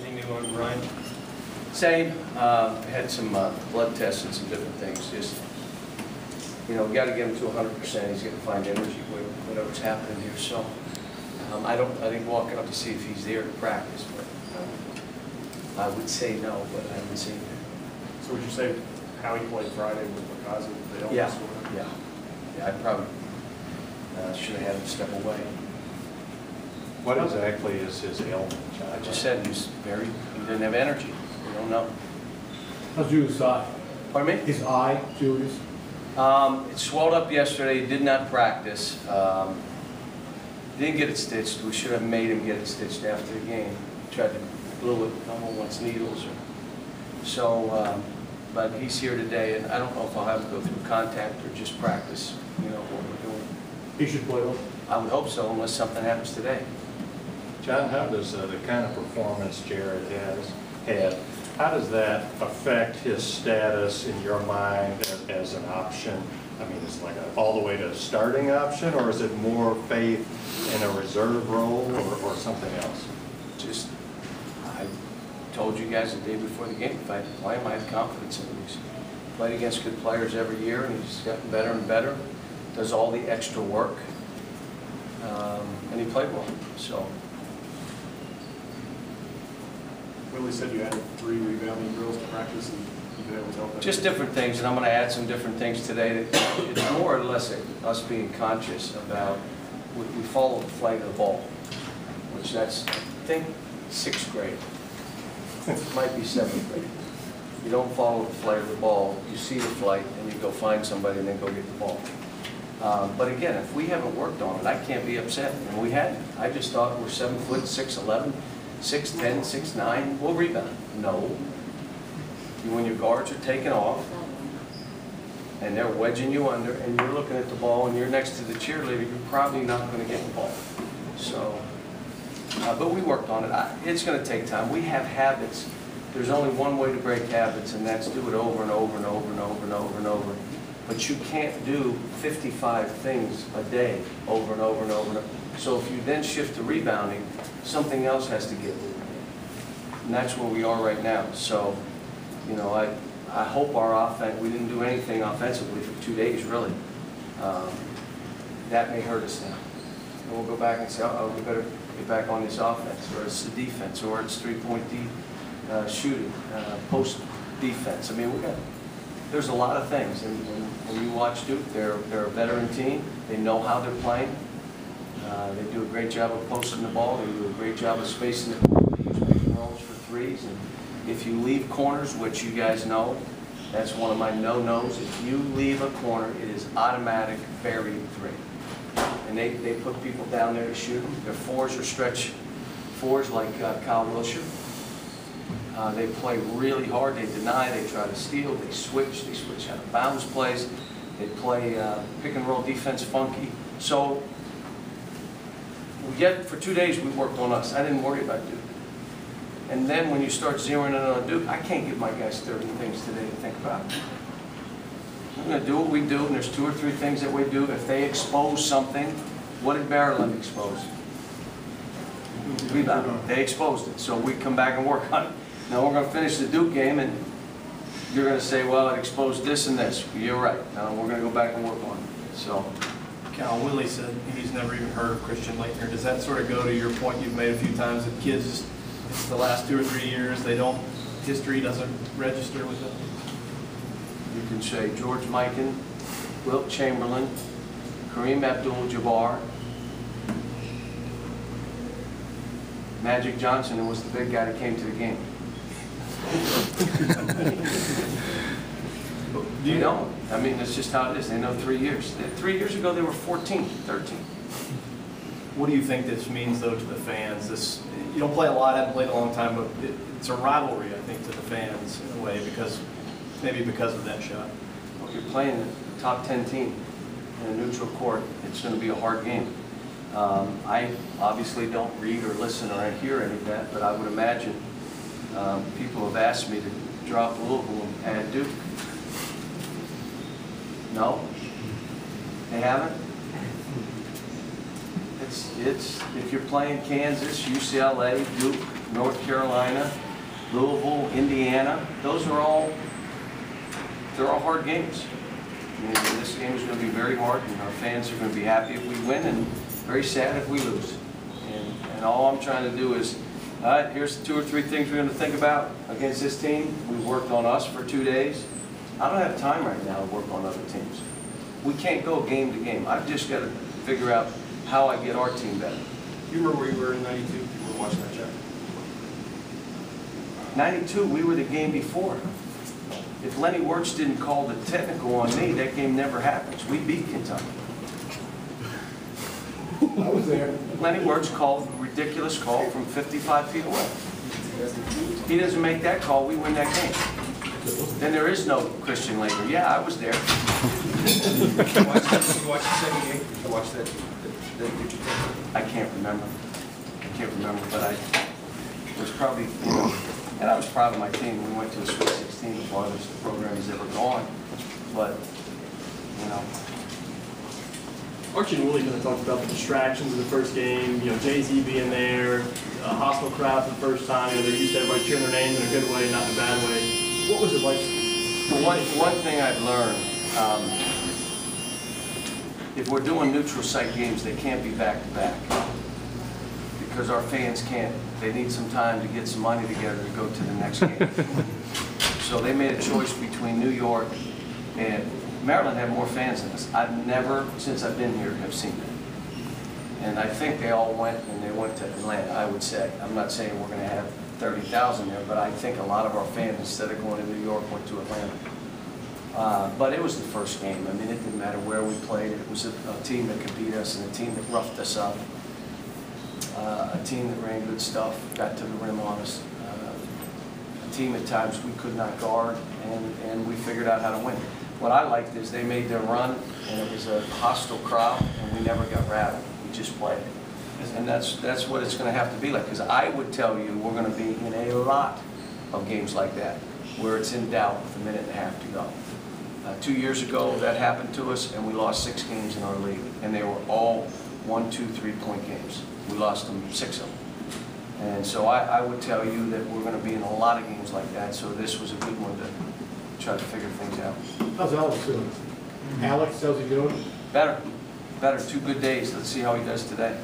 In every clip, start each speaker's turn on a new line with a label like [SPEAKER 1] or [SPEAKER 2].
[SPEAKER 1] Anything new on Ryan?
[SPEAKER 2] Same. Had some blood tests and some different things. Just, you know, we got to get him to 100%. He's got to find energy, whatever's happening here. So I didn't walk out to see if he's there to practice, but I would say no, but I haven't seen him.
[SPEAKER 1] So would you say how he played Friday with Makazi?
[SPEAKER 2] Yeah. I probably should have had him step away.
[SPEAKER 3] What exactly is his ailment, John?
[SPEAKER 2] I just said he didn't have energy. We don't know.
[SPEAKER 4] How's Judas' eye?
[SPEAKER 2] Pardon me?
[SPEAKER 4] His eye, Judas?
[SPEAKER 2] It swelled up yesterday. He did not practice. He didn't get it stitched. We should have made him get it stitched after the game. Tried to glue it. I don't know what's needles or so. But he's here today, and I don't know if I'll have him go through contact or just practice. You know what we're doing.
[SPEAKER 4] He should play though?
[SPEAKER 2] I would hope so, unless something happens today.
[SPEAKER 3] John, how does the kind of performance Jared had, how does that affect his status in your mind as an option? I mean, is it like all the way to starting option, or is it more faith in a reserve role or something else?
[SPEAKER 2] Just, I told you guys the day before the game, if I had to play him, I had confidence in him. He's played against good players every year, and he's gotten better and better. Does all the extra work, and he played well. So.
[SPEAKER 1] Willie said you added 3 rebounding drills to practice, and you've been able to help that.
[SPEAKER 2] Just different things, and I'm going to add some different things today. It's more or less us being conscious about we follow the flight of the ball, which that's, I think, 6th grade. It might be 7th grade. You don't follow the flight of the ball. You see the flight, and you go find somebody, and then go get the ball. But again, if we haven't worked on it, I can't be upset. And we hadn't. I just thought we're 7 foot, 6'11", 6'10", 6'9", we'll rebound. No. When your guards are taking off, and they're wedging you under, and you're looking at the ball, and you're next to the cheerleader, you're probably not going to get the ball. So, but we worked on it. It's going to take time. We have habits. There's only one way to break habits, and that's do it over and over and over and over and over and over. But you can't do 55 things a day over and over and over and over. So if you then shift to rebounding, something else has to get moved. And that's where we are right now. So, you know, I hope our offense, we didn't do anything offensively for 2 days, really. That may hurt us now. And we'll go back and say, oh, we better get back on this offense, or it's the defense, or it's three-point shooting, post defense. I mean, there's a lot of things. And when you watch Duke, they're a veteran team. They know how they're playing. They do a great job of posting the ball. They do a great job of spacing the ball. They use pick and rolls for threes. And if you leave corners, which you guys know, that's one of my no-nos. If you leave a corner, it is automatic buried 3. And they put people down there to shoot them. Their 4s are stretch 4s like Kyle Wilshire. They play really hard. They deny. They try to steal. They switch. They switch out of bounds plays. They play pick and roll defense funky. So yet for 2 days we worked on us. I didn't worry about Duke. And then when you start zeroing in on Duke, I can't give my guys 30 things today to think about. We're going to do what we do, and there's 2 or 3 things that we do. If they expose something, what did Maryland expose? Rebound. They exposed it. So we come back and work on it. Now we're going to finish the Duke game, and you're going to say, well, it exposed this and this. You're right. Now we're going to go back and work on it. So.
[SPEAKER 5] Cal, Willie said he's never even heard of Christian Leitner. Does that sort of go to your point you've made a few times that kids, it's the last 2 or 3 years, history doesn't register with them?
[SPEAKER 2] You can say George Mikan, Wilt Chamberlain, Kareem Abdul-Jabbar, Magic Johnson, who was the big guy that came to the game. Do you know? I mean, that's just how it is. They know 3 years. 3 years ago, they were 14, 13.
[SPEAKER 5] What do you think this means, though, to the fans? You don't play a lot, haven't played a long time, but it's a rivalry, I think, to the fans in a way, maybe because of that shot.
[SPEAKER 2] Well, you're playing a top 10 team in a neutral court. It's going to be a hard game. I obviously don't read or listen or hear any of that, but I would imagine people have asked me to drop Louisville and add Duke. No? They haven't? It's if you're playing Kansas, UCLA, Duke, North Carolina, Louisville, Indiana. Those are all, they're all hard games. I mean, this game is going to be very hard, and our fans are going to be happy if we win and very sad if we lose. And all I'm trying to do is, all right, here's 2 or 3 things we're going to think about against this team. We worked on us for 2 days. I don't have time right now to work on other teams. We can't go game to game. I've just got to figure out how I get our team better.
[SPEAKER 1] You remember where you were in '92? You were watching that check.
[SPEAKER 2] 92, we were the game before. If Lenny Wirtz didn't call the technical on me, that game never happens. We beat Kentucky.
[SPEAKER 4] I was there.
[SPEAKER 2] Lenny Wirtz called a ridiculous call from 55 feet away. He doesn't make that call, we win that game. Then there is no Christian Laettner. Yeah, I was there.
[SPEAKER 1] You watched the second game? You watched that? Did you think?
[SPEAKER 2] I can't remember. I can't remember, but I was probably, you know, and I was proud of my team. We went to a Sweet 16, the farthest the program has ever gone. But, you know,
[SPEAKER 6] Archie and Willie kind of talked about the distractions of the first game, you know, Jay-Z being there, a hostile crowd for the first time, you know, they're used to everybody cheering their names in a good way, not in a bad way. What was it like?
[SPEAKER 2] one thing I've learned, if we're doing neutral site games, they can't be back-to-back. Because our fans can't, they need some time to get some money together to go to the next game. So they made a choice between New York and Maryland had more fans than us. I've never, since I've been here, have seen that. And I think they all went, and they went to Atlanta, I would say. I'm not saying we're going to have 30,000 there, but I think a lot of our fans, instead of going to New York, went to Atlanta. But it was the first game. I mean, it didn't matter where we played. It was a team that could beat us and a team that roughed us up. A team that ran good stuff, got to the rim on us. A team at times we could not guard, and we figured out how to win. What I liked is they made their run, and it was a hostile crowd, and we never got rattled. We just played. And that's what it's going to have to be like, because I would tell you we're going to be in a lot of games like that, where it's in doubt with a minute and a half to go. 2 years ago, that happened to us, and we lost 6 games in our league, and they were all 1, 2, 3-point games. We lost them 6 of them. And so I would tell you that we're going to be in a lot of games like that, so this was a good one to try to figure things out.
[SPEAKER 4] How's Alex doing? Alex, how's he doing?
[SPEAKER 2] Better. 2 good days. Let's see how he does today.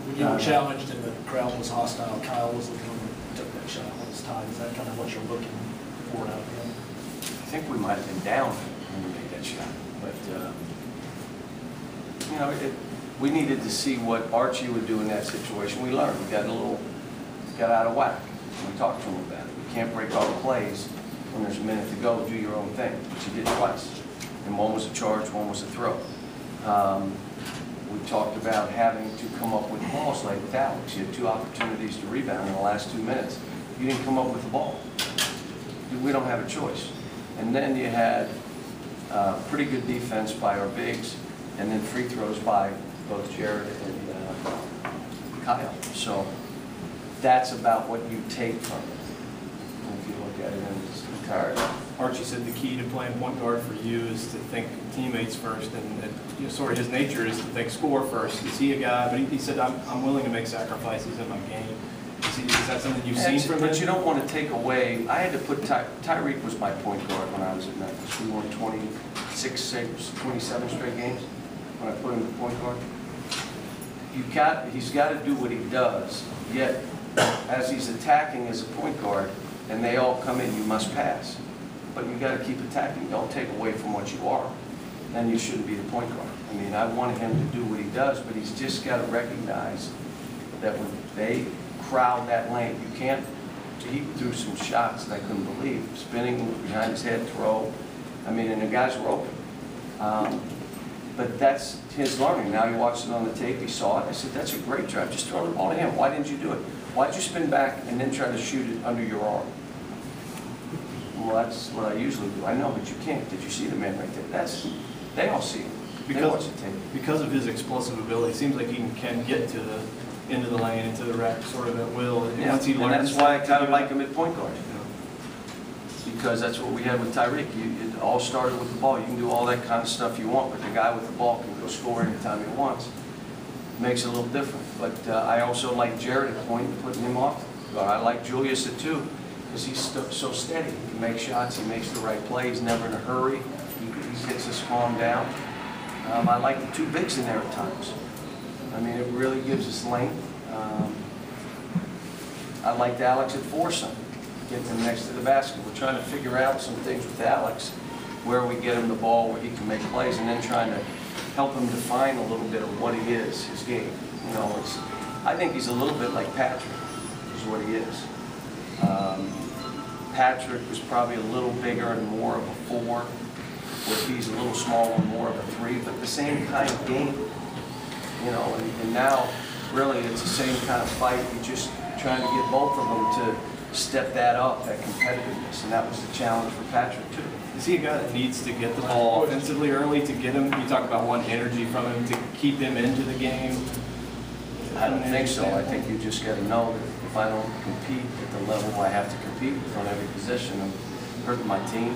[SPEAKER 7] When you were challenged and the crowd was hostile, Kyle was the one that took that shot on his tie. Is that kind of what you're looking for out of him?
[SPEAKER 2] I think we might have been down when we made that shot. But, you know, we needed to see what Archie would do in that situation. We learned. We got out of whack. We talked to him about it. You can't break all the plays when there's a minute to go, do your own thing, which he did twice. And one was a charge, one was a throw. We talked about having to come up with balls like with Alex. You had 2 opportunities to rebound in the last 2 minutes. You didn't come up with the ball. We don't have a choice. And then you had pretty good defense by our bigs, and then free throws by both Jared and Kyle. So that's about what you take from it, if you look at it in its entirety.
[SPEAKER 5] Archie said the key to playing point guard for you is to think teammates first, and you know, sort of his nature is to think score first. Is he a guy, but he said, I'm willing to make sacrifices in my game. Is that something you've seen from him?
[SPEAKER 2] But you don't want to take away, I had to put, Tyreek was my point guard when I was at Memphis. We won 27 straight games when I put him at point guard. He's got to do what he does, yet as he's attacking as a point guard and they all come in, you must pass. But you got to keep attacking. Don't take away from what you are. Then you shouldn't be the point guard. I mean, I want him to do what he does, but he's just got to recognize that when they crowd that lane, you can't. He threw some shots that I couldn't believe. Spinning behind his head, throw. I mean, and the guys were open. But that's his learning. Now he watched it on the tape, he saw it. I said, that's a great drive. Just throw the ball to him. Why didn't you do it? Why'd you spin back and then try to shoot it under your arm? Well, that's what I usually do. I know, but you can't. Did you see the man right there? They all see it. They watch the tape.
[SPEAKER 5] Because of his explosive ability, it seems like he can get to the into the lane, into the rack, sort of at will. And once he learns,
[SPEAKER 2] and that's why I kind of like him at point guard. Because that's what we had with Tyreek. It all started with the ball. You can do all that kind of stuff you want, but the guy with the ball can go score anytime he wants. makes it a little different. But I also like Jared at point, putting him off. I like Julius at two, because he's so steady. He makes shots, he makes the right plays, never in a hurry. He gets us calmed down. I like the two bigs in there at times. I mean, it really gives us length. I liked Alex at foursome, getting him next to the basket. We're trying to figure out some things with Alex, where we get him the ball, where he can make plays, and then trying to help him define a little bit of what he is, his game. You know, I think he's a little bit like Patrick, is what he is. Patrick was probably a little bigger and more of a four, where he's a little smaller and more of a three, but the same kind of game. You know, and now, really, it's the same kind of fight. You're just trying to get both of them to step that up, that competitiveness, and that was the challenge for Patrick, too.
[SPEAKER 5] Is he a guy that needs to get the ball offensively early to get him? You talk about one energy from him to keep him into the game.
[SPEAKER 2] I don't think so. I think you just got to know that if I don't compete at the level I have to compete with on every position, I'm hurting my team.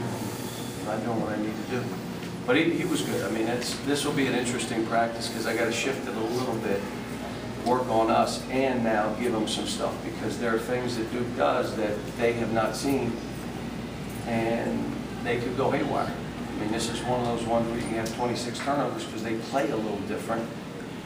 [SPEAKER 2] I'm not doing what I need to do. But he was good. I mean, this will be an interesting practice because I got to shift it a little bit, work on us, and now give them some stuff because there are things that Duke does that they have not seen, and they could go haywire. I mean, this is one of those ones where you can have 26 turnovers because they play a little different,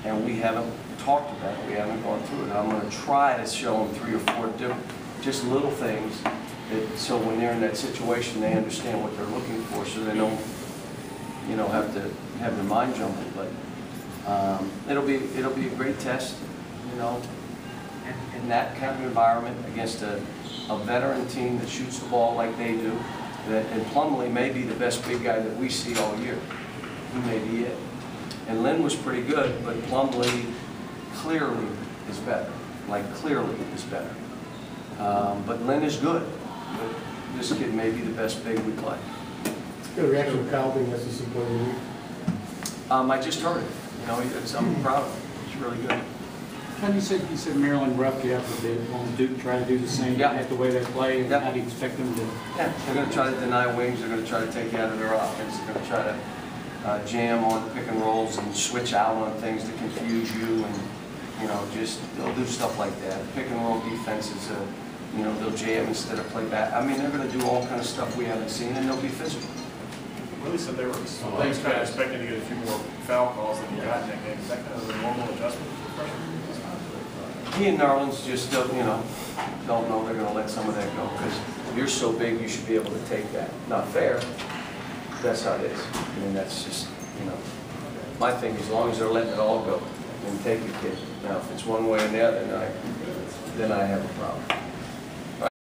[SPEAKER 2] and we haven't talked about it. We haven't gone through it. I'm going to try to show them 3 or 4 different, just little things, that, so when they're in that situation, they understand what they're looking for, so they don't, you know, have to have their mind jumbled. But it'll be a great test, you know, in that kind of environment against a veteran team that shoots the ball like they do. And Plumlee may be the best big guy that we see all year. He may be it. And Lynn was pretty good, but Plumlee clearly is better. Like, clearly is better. But Lynn is good. But this kid may be the best big we play.
[SPEAKER 4] Good reaction of Kyle being SEC player of the week.
[SPEAKER 2] I just heard it. You know, I'm proud of him. It's really good.
[SPEAKER 8] Ken, you said Maryland roughed you up a bit. Want Duke try to do the same at the way they play?
[SPEAKER 2] Yeah.
[SPEAKER 8] How do you expect them to?
[SPEAKER 2] Yeah, they're going to try to deny wings. They're going to try to take you out of their offense. They're going to try to jam on pick and rolls and switch out on things to confuse you, and you know, just they'll do stuff like that. Pick and roll defense is you know, they'll jam instead of play back. I mean, they're going to do all kind of stuff we haven't seen, and they'll be physical.
[SPEAKER 6] Willie said they were kind of expecting to get a few more foul calls than you got in that game. Is that kind of a normal adjustment for freshmen?
[SPEAKER 2] He and Narland's just don't, you know, don't know they're going to let some of that go because you're so big, you should be able to take that. Not fair. That's how it is. I mean, that's just, you know, my thing. As long as they're letting it all go and take the kid. Now, if it's one way or the other, then I have a problem.